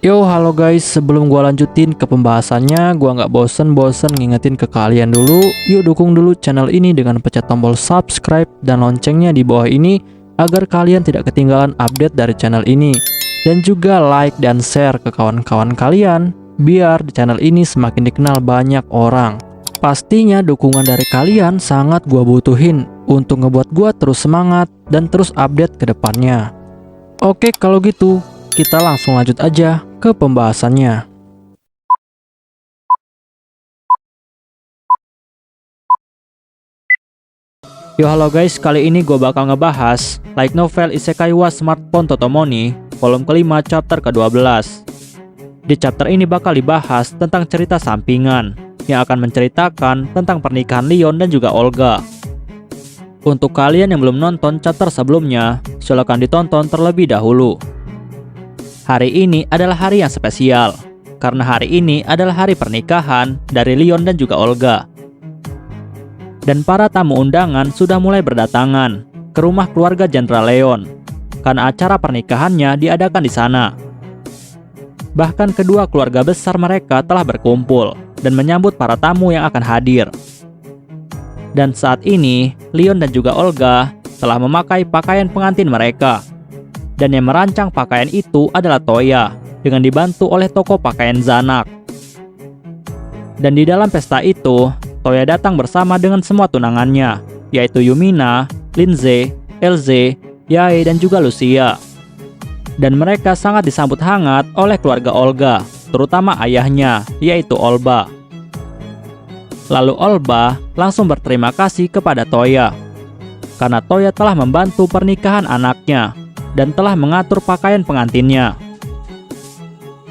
Yo, halo guys, sebelum gua lanjutin ke pembahasannya, gua nggak bosen-bosen ngingetin ke kalian dulu, yuk dukung dulu channel ini dengan pencet tombol subscribe dan loncengnya di bawah ini, agar kalian tidak ketinggalan update dari channel ini. Dan juga like dan share ke kawan-kawan kalian, biar di channel ini semakin dikenal banyak orang. Pastinya dukungan dari kalian sangat gua butuhin, untuk ngebuat gua terus semangat dan terus update ke depannya. Oke, kalau gitu, kita langsung lanjut aja ke pembahasannya. Yo, halo guys, kali ini gue bakal ngebahas light novel Isekai wa Smartphone Totomoni volume kelima chapter ke-12. Di chapter ini bakal dibahas tentang cerita sampingan yang akan menceritakan tentang pernikahan Leon dan juga Olga. Untuk kalian yang belum nonton chapter sebelumnya, silakan ditonton terlebih dahulu. Hari ini adalah hari yang spesial, karena hari ini adalah hari pernikahan dari Leon dan juga Olga. Dan para tamu undangan sudah mulai berdatangan ke rumah keluarga Jenderal Leon, karena acara pernikahannya diadakan di sana. Bahkan kedua keluarga besar mereka telah berkumpul dan menyambut para tamu yang akan hadir. Dan saat ini, Leon dan juga Olga telah memakai pakaian pengantin mereka. Dan yang merancang pakaian itu adalah Toya, dengan dibantu oleh toko pakaian Zanak. Dan di dalam pesta itu, Toya datang bersama dengan semua tunangannya, yaitu Yumina, Linze, Elze, Yae, dan juga Lucia. Dan mereka sangat disambut hangat oleh keluarga Olga, terutama ayahnya, yaitu Olba. Lalu Olba langsung berterima kasih kepada Toya, karena Toya telah membantu pernikahan anaknya dan telah mengatur pakaian pengantinnya.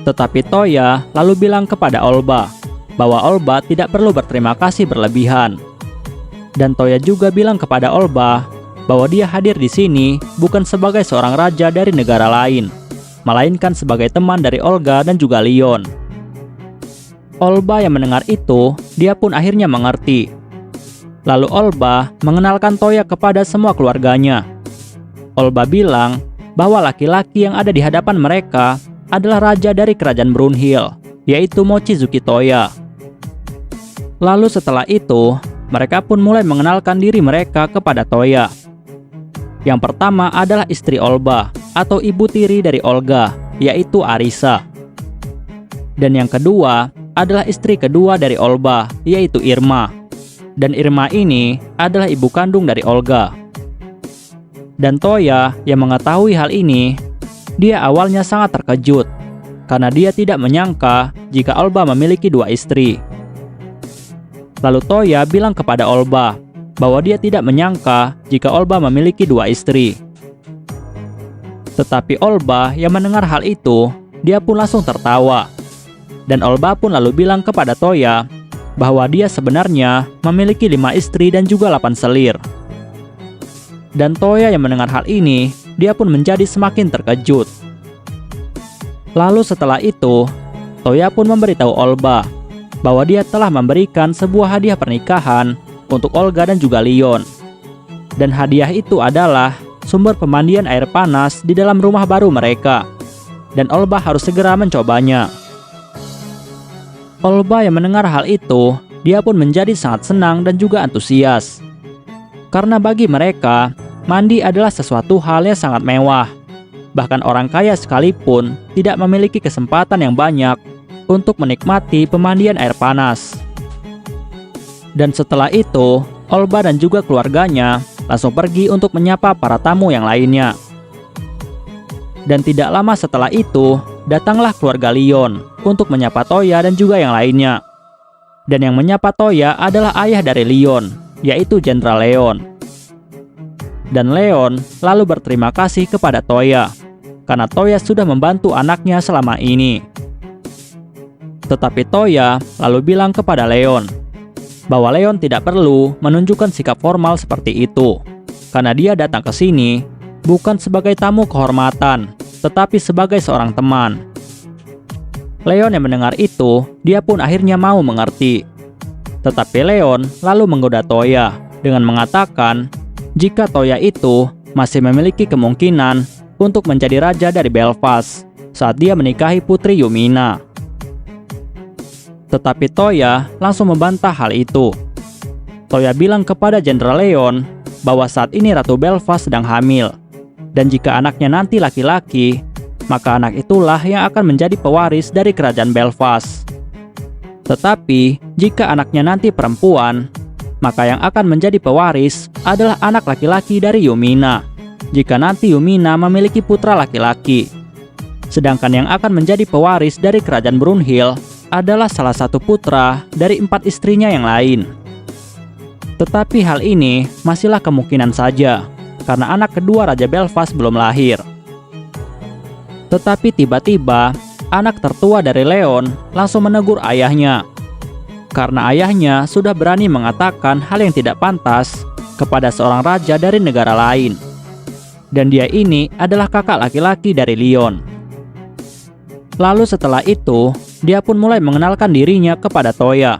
Tetapi Toya lalu bilang kepada Olba bahwa Olba tidak perlu berterima kasih berlebihan. Dan Toya juga bilang kepada Olba bahwa dia hadir di sini bukan sebagai seorang raja dari negara lain, melainkan sebagai teman dari Olga dan juga Leon. Olba yang mendengar itu, dia pun akhirnya mengerti. Lalu Olba mengenalkan Toya kepada semua keluarganya. Olba bilang bahwa laki-laki yang ada di hadapan mereka adalah raja dari kerajaan Brunhild, yaitu Mochizuki Toya. Lalu setelah itu, mereka pun mulai mengenalkan diri mereka kepada Toya. Yang pertama adalah istri Olba, atau ibu tiri dari Olga, yaitu Arisa. Dan yang kedua adalah istri kedua dari Olba, yaitu Irma. Dan Irma ini adalah ibu kandung dari Olga. Dan Toya yang mengetahui hal ini, dia awalnya sangat terkejut karena dia tidak menyangka jika Olba memiliki dua istri. Lalu Toya bilang kepada Olba bahwa dia tidak menyangka jika Olba memiliki dua istri. Tetapi Olba yang mendengar hal itu, dia pun langsung tertawa. Dan Olba pun lalu bilang kepada Toya bahwa dia sebenarnya memiliki 5 istri dan juga 8 selir. Dan Toya yang mendengar hal ini, dia pun menjadi semakin terkejut. Lalu setelah itu, Toya pun memberitahu Olba bahwa dia telah memberikan sebuah hadiah pernikahan untuk Olga dan juga Leon. Dan hadiah itu adalah sumber pemandian air panas di dalam rumah baru mereka. Dan Olba harus segera mencobanya. Olba yang mendengar hal itu, dia pun menjadi sangat senang dan juga antusias. Karena bagi mereka, mandi adalah sesuatu hal yang sangat mewah. Bahkan orang kaya sekalipun tidak memiliki kesempatan yang banyak untuk menikmati pemandian air panas. Dan setelah itu, Olba dan juga keluarganya langsung pergi untuk menyapa para tamu yang lainnya. Dan tidak lama setelah itu, datanglah keluarga Leon untuk menyapa Toya dan juga yang lainnya. Dan yang menyapa Toya adalah ayah dari Leon, yaitu Jenderal Leon. Dan Leon lalu berterima kasih kepada Toya, karena Toya sudah membantu anaknya selama ini. Tetapi Toya lalu bilang kepada Leon bahwa Leon tidak perlu menunjukkan sikap formal seperti itu, karena dia datang ke sini bukan sebagai tamu kehormatan, tetapi sebagai seorang teman. Leon yang mendengar itu, dia pun akhirnya mau mengerti. Tetapi Leon lalu menggoda Toya dengan mengatakan jika Toya itu masih memiliki kemungkinan untuk menjadi raja dari Belfast, saat dia menikahi putri Yumina. Tetapi Toya langsung membantah hal itu. Toya bilang kepada Jenderal Leon bahwa saat ini Ratu Belfast sedang hamil, dan jika anaknya nanti laki-laki, maka anak itulah yang akan menjadi pewaris dari kerajaan Belfast. Tetapi jika anaknya nanti perempuan, maka yang akan menjadi pewaris adalah anak laki-laki dari Yumina, jika nanti Yumina memiliki putra laki-laki. Sedangkan yang akan menjadi pewaris dari kerajaan Brunhild adalah salah satu putra dari 4 istrinya yang lain. Tetapi hal ini masihlah kemungkinan saja, karena anak kedua Raja Belfast belum lahir. Tetapi tiba-tiba, anak tertua dari Leon langsung menegur ayahnya, karena ayahnya sudah berani mengatakan hal yang tidak pantas kepada seorang raja dari negara lain. Dan dia ini adalah kakak laki-laki dari Leon. Lalu setelah itu, dia pun mulai mengenalkan dirinya kepada Toya.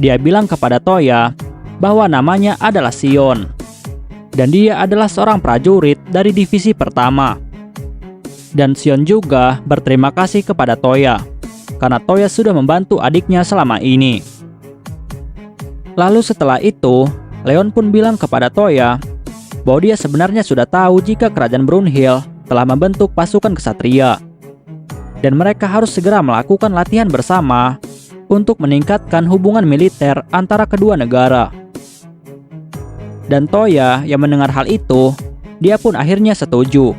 Dia bilang kepada Toya bahwa namanya adalah Sion, dan dia adalah seorang prajurit dari divisi pertama. Dan Sion juga berterima kasih kepada Toya, karena Toya sudah membantu adiknya selama ini. Lalu setelah itu, Leon pun bilang kepada Toya bahwa dia sebenarnya sudah tahu jika kerajaan Brunhild telah membentuk pasukan ksatria, dan mereka harus segera melakukan latihan bersama untuk meningkatkan hubungan militer antara kedua negara. Dan Toya yang mendengar hal itu, dia pun akhirnya setuju,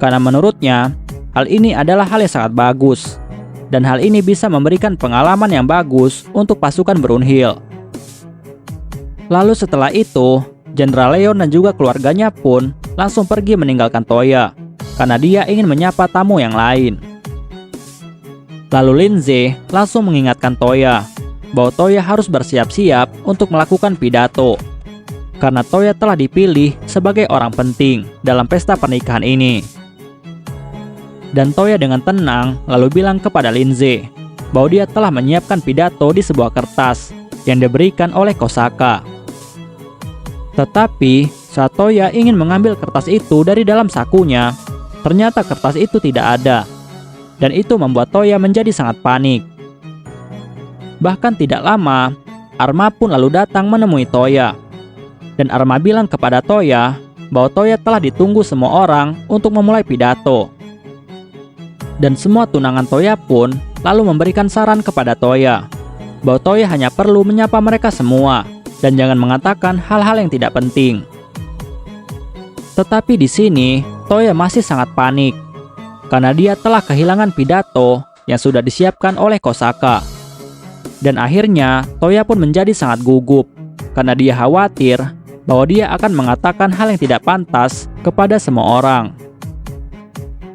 karena menurutnya hal ini adalah hal yang sangat bagus, dan hal ini bisa memberikan pengalaman yang bagus untuk pasukan Brunhild. Lalu setelah itu, Jenderal Leon dan juga keluarganya pun langsung pergi meninggalkan Toya, karena dia ingin menyapa tamu yang lain. Lalu Lindsay langsung mengingatkan Toya bahwa Toya harus bersiap-siap untuk melakukan pidato, karena Toya telah dipilih sebagai orang penting dalam pesta pernikahan ini. Dan Toya dengan tenang lalu bilang kepada Lindsay bahwa dia telah menyiapkan pidato di sebuah kertas yang diberikan oleh Kosaka. Tetapi saat Toya ingin mengambil kertas itu dari dalam sakunya, ternyata kertas itu tidak ada. Dan itu membuat Toya menjadi sangat panik. Bahkan tidak lama, Arma pun lalu datang menemui Toya. Dan Arma bilang kepada Toya bahwa Toya telah ditunggu semua orang untuk memulai pidato. Dan semua tunangan Toya pun lalu memberikan saran kepada Toya bahwa Toya hanya perlu menyapa mereka semua dan jangan mengatakan hal-hal yang tidak penting. Tetapi di sini Toya masih sangat panik, karena dia telah kehilangan pidato yang sudah disiapkan oleh Kosaka. Dan akhirnya Toya pun menjadi sangat gugup, karena dia khawatir bahwa dia akan mengatakan hal yang tidak pantas kepada semua orang.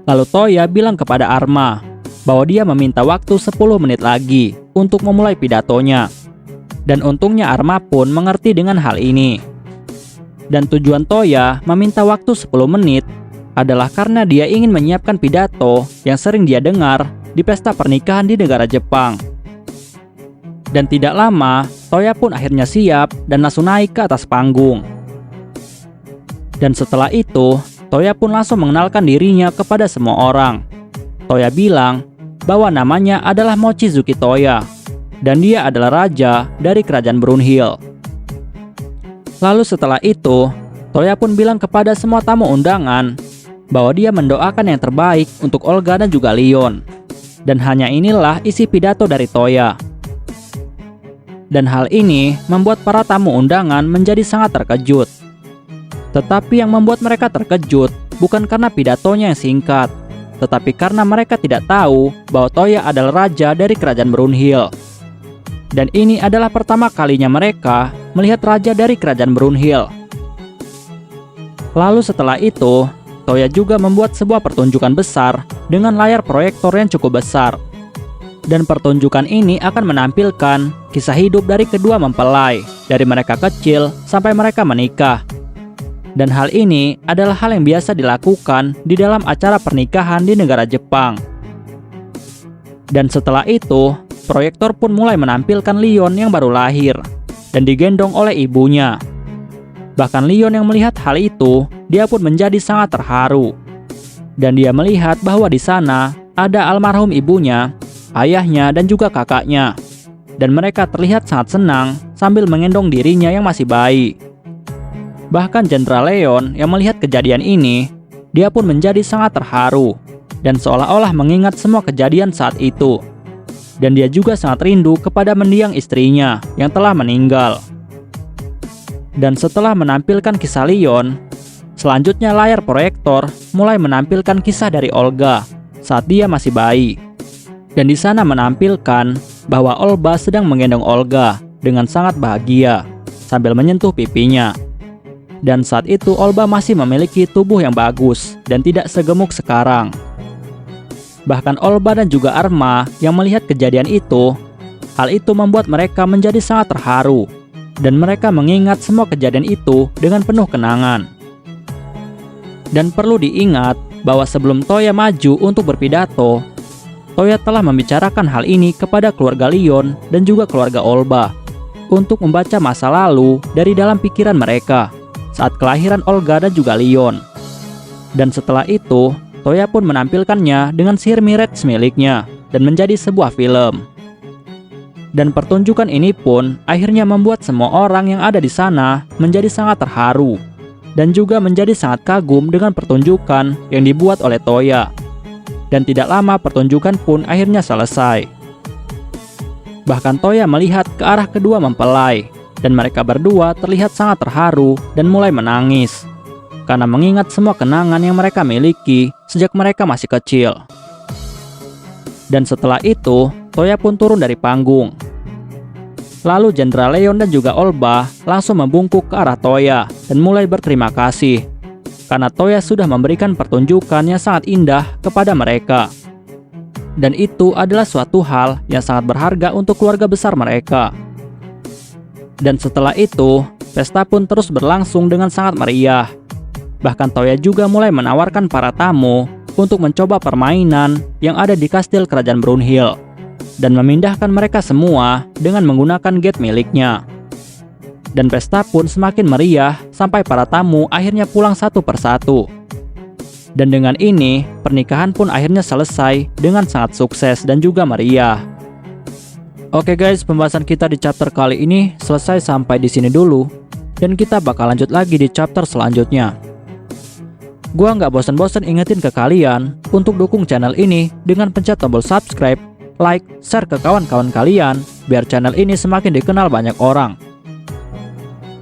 Lalu Toya bilang kepada Arma bahwa dia meminta waktu 10 menit lagi untuk memulai pidatonya. Dan untungnya Arma pun mengerti dengan hal ini. Dan tujuan Toya meminta waktu 10 menit adalah karena dia ingin menyiapkan pidato yang sering dia dengar di pesta pernikahan di negara Jepang. Dan tidak lama, Toya pun akhirnya siap dan langsung naik ke atas panggung. Dan setelah itu, Toya pun langsung mengenalkan dirinya kepada semua orang. Toya bilang bahwa namanya adalah Mochizuki Toya, dan dia adalah raja dari kerajaan Brunhild. Lalu setelah itu, Toya pun bilang kepada semua tamu undangan bahwa dia mendoakan yang terbaik untuk Olga dan juga Leon. Dan hanya inilah isi pidato dari Toya. Dan hal ini membuat para tamu undangan menjadi sangat terkejut. Tetapi yang membuat mereka terkejut bukan karena pidatonya yang singkat, tetapi karena mereka tidak tahu bahwa Toya adalah raja dari kerajaan Brunhild. Dan ini adalah pertama kalinya mereka melihat raja dari kerajaan Brunhild. Lalu setelah itu, Toya juga membuat sebuah pertunjukan besar dengan layar proyektor yang cukup besar. Dan pertunjukan ini akan menampilkan kisah hidup dari kedua mempelai, dari mereka kecil sampai mereka menikah. Dan hal ini adalah hal yang biasa dilakukan di dalam acara pernikahan di negara Jepang. Dan setelah itu, proyektor pun mulai menampilkan Leon yang baru lahir dan digendong oleh ibunya. Bahkan Leon yang melihat hal itu, dia pun menjadi sangat terharu. Dan dia melihat bahwa di sana ada almarhum ibunya, ayahnya, dan juga kakaknya. Dan mereka terlihat sangat senang sambil mengendong dirinya yang masih bayi. Bahkan Jenderal Leon yang melihat kejadian ini, dia pun menjadi sangat terharu dan seolah-olah mengingat semua kejadian saat itu. Dan dia juga sangat rindu kepada mendiang istrinya yang telah meninggal. Dan setelah menampilkan kisah Leon, selanjutnya layar proyektor mulai menampilkan kisah dari Olga saat dia masih bayi. Dan di sana menampilkan bahwa Olba sedang menggendong Olga dengan sangat bahagia sambil menyentuh pipinya. Dan saat itu Olba masih memiliki tubuh yang bagus dan tidak segemuk sekarang. Bahkan Olba dan juga Arma yang melihat kejadian itu, hal itu membuat mereka menjadi sangat terharu. Dan mereka mengingat semua kejadian itu dengan penuh kenangan. Dan perlu diingat bahwa sebelum Toya maju untuk berpidato, Toya telah membicarakan hal ini kepada keluarga Leon dan juga keluarga Olba untuk membaca masa lalu dari dalam pikiran mereka saat kelahiran Olga dan juga Leon. Dan setelah itu, Toya pun menampilkannya dengan sihir Mirage miliknya dan menjadi sebuah film. Dan pertunjukan ini pun akhirnya membuat semua orang yang ada di sana menjadi sangat terharu dan juga menjadi sangat kagum dengan pertunjukan yang dibuat oleh Toya. Dan tidak lama pertunjukan pun akhirnya selesai. Bahkan Toya melihat ke arah kedua mempelai dan mereka berdua terlihat sangat terharu dan mulai menangis karena mengingat semua kenangan yang mereka miliki sejak mereka masih kecil. Dan setelah itu, Toya pun turun dari panggung. Lalu Jenderal Leon dan juga Olba langsung membungkuk ke arah Toya dan mulai berterima kasih karena Toya sudah memberikan pertunjukan yang sangat indah kepada mereka. Dan itu adalah suatu hal yang sangat berharga untuk keluarga besar mereka. Dan setelah itu, pesta pun terus berlangsung dengan sangat meriah. Bahkan Toya juga mulai menawarkan para tamu untuk mencoba permainan yang ada di kastil kerajaan Brunhild dan memindahkan mereka semua dengan menggunakan gate miliknya. Dan pesta pun semakin meriah sampai para tamu akhirnya pulang satu persatu. Dan dengan ini, pernikahan pun akhirnya selesai dengan sangat sukses dan juga meriah. Oke guys, pembahasan kita di chapter kali ini selesai sampai di sini dulu. Dan kita bakal lanjut lagi di chapter selanjutnya. Gua nggak bosan-bosan ingetin ke kalian untuk dukung channel ini dengan pencet tombol subscribe, like, share ke kawan-kawan kalian biar channel ini semakin dikenal banyak orang.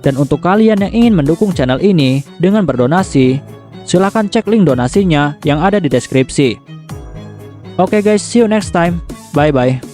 Dan untuk kalian yang ingin mendukung channel ini dengan berdonasi, silahkan cek link donasinya yang ada di deskripsi. Oke guys, see you next time. Bye bye.